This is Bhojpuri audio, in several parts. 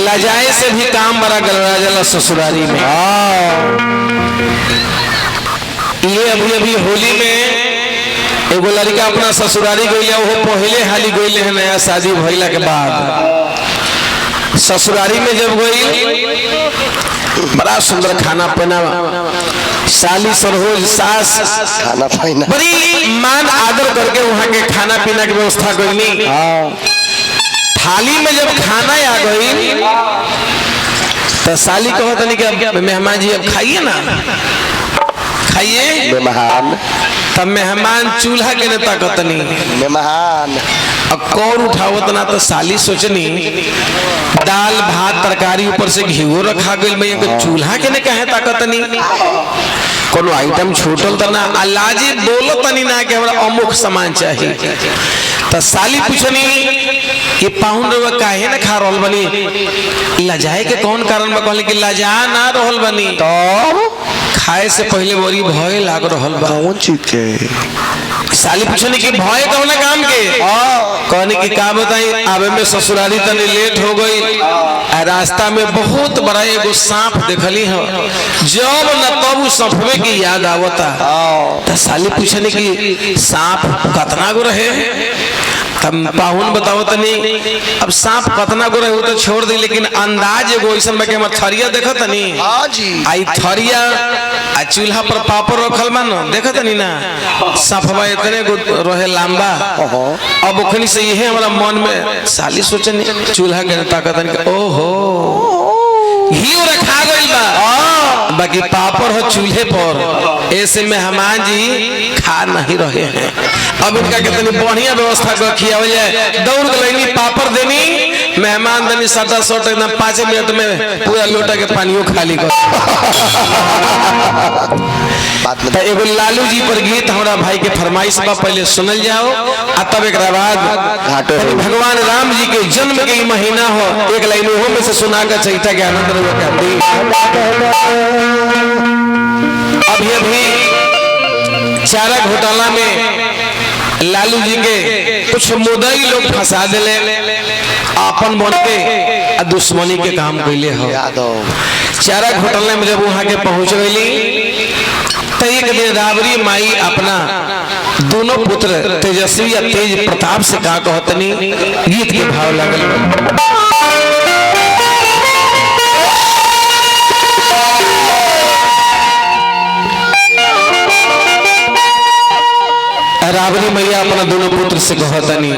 लजाए से भी काम बड़ा गड़बड़ा जाला ससुरारी में। ये अभी अभी होली में एगो लड़का अपना ससुरारी गई, वो पहले हाली गई है नया शादी भइला के बाद। ससुरारी में जब गई बड़ा सुंदर खाना पीना, साली सरहोज सास खाना पीना बड़ी मान आदर करके वहाँ के खाना पीना की व्यवस्था करनी। थाली में जब खाना आ गई तो साली कहत नहीं कि अब मेहमान जी अब खाइए ना, खाइए। मेहमान तब मेहमान चूल्हा के नेता कतनी मेहमान अब कौर उठावत ना, तो साली सोचनी दाल भात तरकारी ऊपर से घीओ रखा गई, मैं चूल्हा के ने कहे ताकतनी कोनो आइटम छूटल तो ना, अलाजी बोलो तनी ना कि हमरा अमुक सामान चाहिए। तो साली पूछनी कि पाहुन रवा काहे ना खा रहल बनी, लजाए के कौन कारण बा? कहले कि लजा ना रहल बनी, तो खाए से पहले बड़ी भय लाग रहल बा। कौन चीज के? साली पूछनी कि भय कौन काम के? कहने की का बताई, आवे में ससुरारी तनी लेट हो गई, रास्ता में बहुत बड़ा एगो सांप देखली हो, जब न तब सांपवे की याद आवता। तो साली पूछनी कि सांप कितना गो रहे? तब पाहुन बताओ तनी अब सांप कितना गो रहे तो छोड़ दी, लेकिन अंदाज एगो ऐसा में हम थरिया देखा तनी आई थरिया आ चूल्हा पर पापड़ रखल बा न, देखा तनी ना सांपवा इतने गो रहे लंबा। अब ओखनी से यही हमारा मन में साली सोचनी चूल्हा के ताकत ओहो घी रखा गई बा, बाकी पापड़ हो चूल्हे पर, ऐसे मेहमान जी खा नहीं रहे हैं। अब इनका कितनी बढ़िया व्यवस्था कर खिया जाए, दौड़ गई पापड़ देनी, मेहमान देनी सटा सट एकदम 5 मिनट में पूरा लोटा के पानियों खाली कर। तो एगो लालू जी पर गीत हमारा भाई के फरमाइश बा, पहले सुनल जाओ आ तब एक बाद भगवान राम जी के जन्म के महीना हो, एक लाइन वो में से सुना कर चैता के आनंद अभी अभी चारा घोटाला में लालू जी के कुछ मुद्दई लोग फंसा दिले, अपन बन के दुश्मनी के काम कैले हो। चारा घोटाला में जब वहां के पहुंच गई तो एक दिन राबड़ी माई अपना दोनों पुत्र तेजस्वी या तेज प्रताप से कहा कहतनी, गीत के भाव लगल। राबड़ी मैया अपना दोनों पुत्र से कहतनी,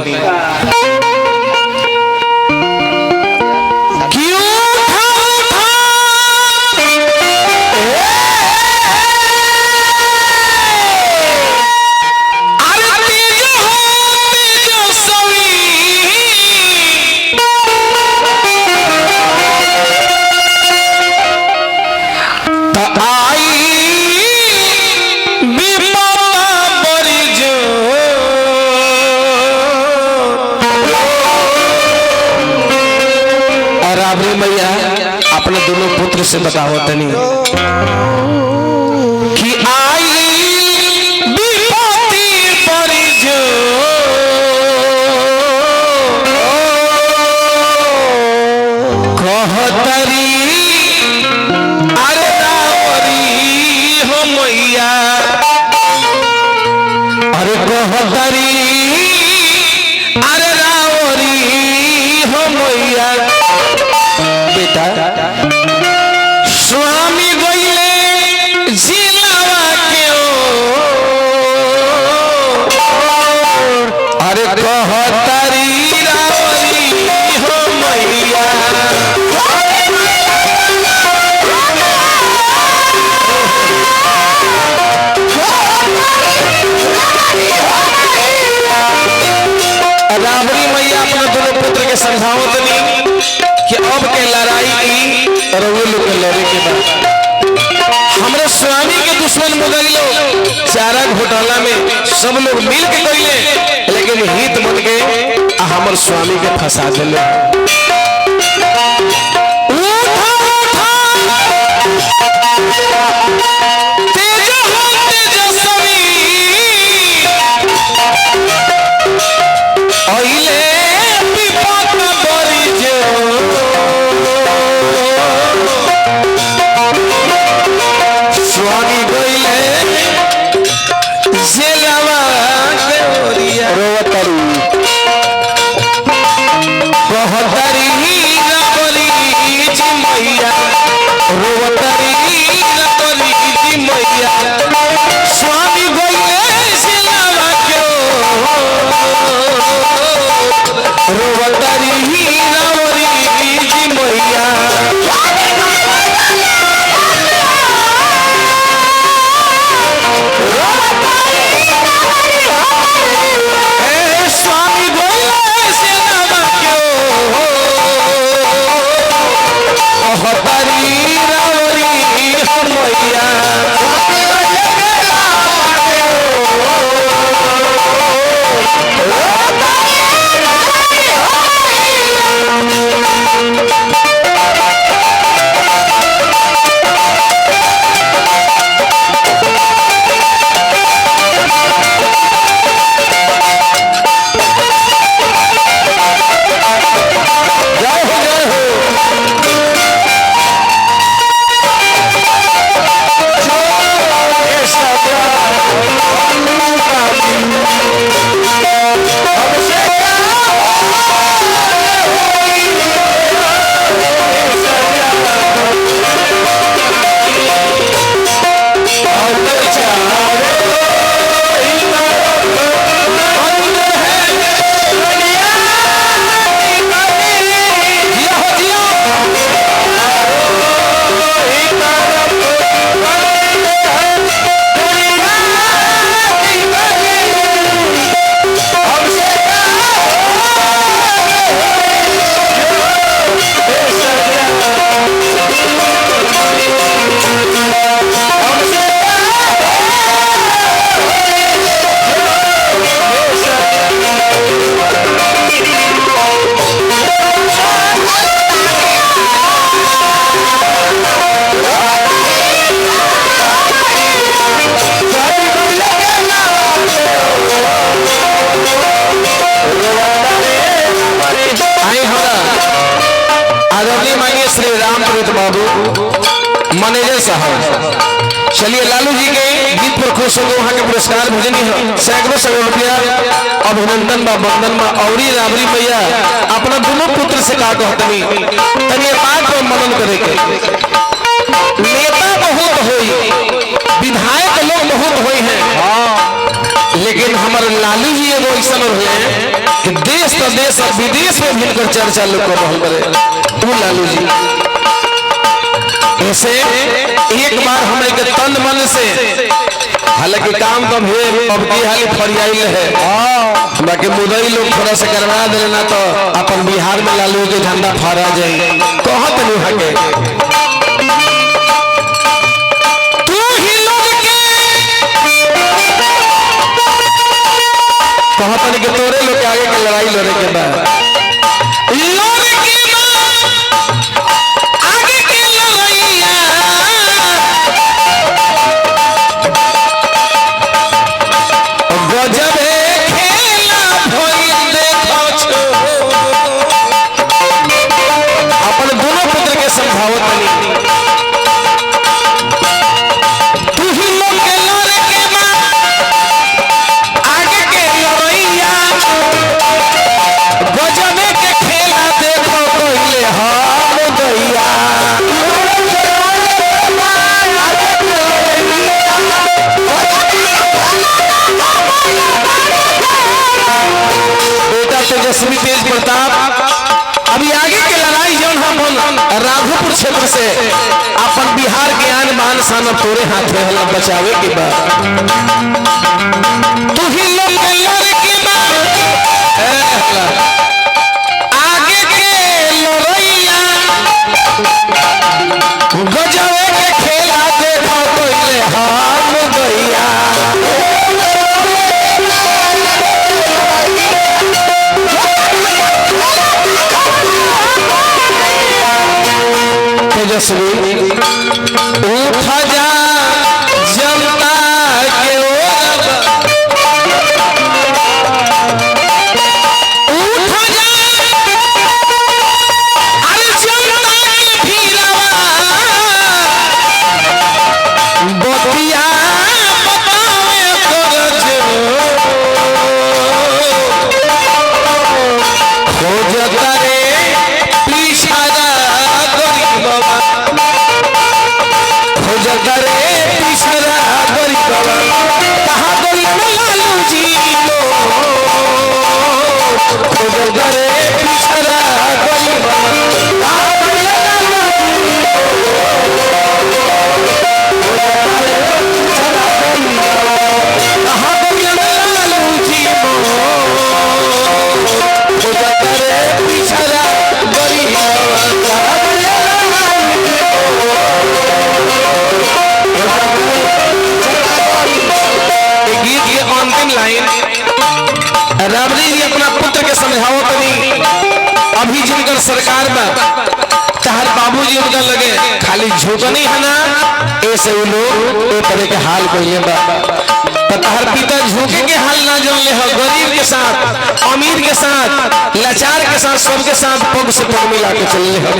मैया अपने दोनों पुत्र से बताओ तनी कि आई विपत्ति पर जो कहतरी, अरे रावरी हो मैया, अरे कहतरी अरे रावरी हो मैया। स्वामी गईले जिलावा के अरे कहतरी रावरी हो मैया। रावरी मैया अपने दोनों पुत्र के समझावत नहीं कि अब के लड़ाई की लड़े के बाद हमारे स्वामी के दुश्मन मुगल चारा घोटाला में सब लोग मिल के कैले, लेकिन हित बन के हमारे स्वामी के फंसा दिले। मैया रोवतारी रतरी जी मैया स्वामी गइले सिलावा क्यों रोवतारी रावरी जी मैया स्वामी गइले सिलावा क्यों हतारी रावरी मैया आदरणीय माननीय श्री रामप्रीत बाबू मैनेजर साहब चलिए लालू जी के गीत पर खुश हो वहाँ के पुरस्कार भेजनी है सैकड़ों सैकड़ों रुपया अभिनंदन बा वंदन बा औरी राबरी मैया अपना दोनों पुत्र से का कहतनी तनिए बात पर मनन करे के नेता बहुत होई विधायक लोग बहुत होई हैं लेकिन हमारे लालू जी एगो ऐसा हुए कि देश तो देश और विदेश में भी इनकर चर्चा लोग कर रहा है वो लालू जी ऐसे एक बार हमें के तन मन से हालांकि काम तो भी अब की हाल फरियाई है बाकी मुदई लोग थोड़ा सा करवा देना तो अपन बिहार में लालू के झंडा फहरा जाए कहत नहीं हके कहता कि तोरे लोग के आगे के लड़ाई लड़े के बाद आगे के लड़ाइया गजबे खेला भइल देखो छो अपन दोनों पुत्र के समझावत नहीं तू ही लोग के लड़े के बाद आगे के लड़ाइया गजबे के खेला देखो पहले हम दैया बेटा तेजस्वी तेज प्रताप अभी आगे के लड़ाई जौन हम राघोपुर क्षेत्र से अपन बिहार के आन बान शान तोरे हाथ में हला बचावे के बाद तू ही लोग के लड़े के बाद आगे के लड़ैया गजबे के खेला देखो पहले हम दैया तेजस्वी उठ जा जनता के ओर उठ जा अरे जनता के भीरवा बतिया बतावे करज खोज करे पीछा जा गरीब सरकार बा तहर बाबूजी उनका लगे खाली झुकनी है ना ऐसे वो लोग ए तरह के हाल कइले बा तो तहर पिता झुके के हाल ना जान ले हो गरीब के साथ अमीर के साथ लाचार के साथ सबके साथ पग से पग मिला के चल ले हो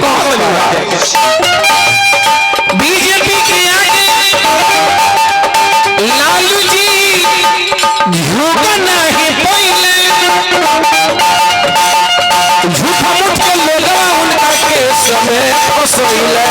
बीजेपी के आगे लालू जी झुका नहीं पहिले झूठा मुठ के लोगवा उनका के समय फसैले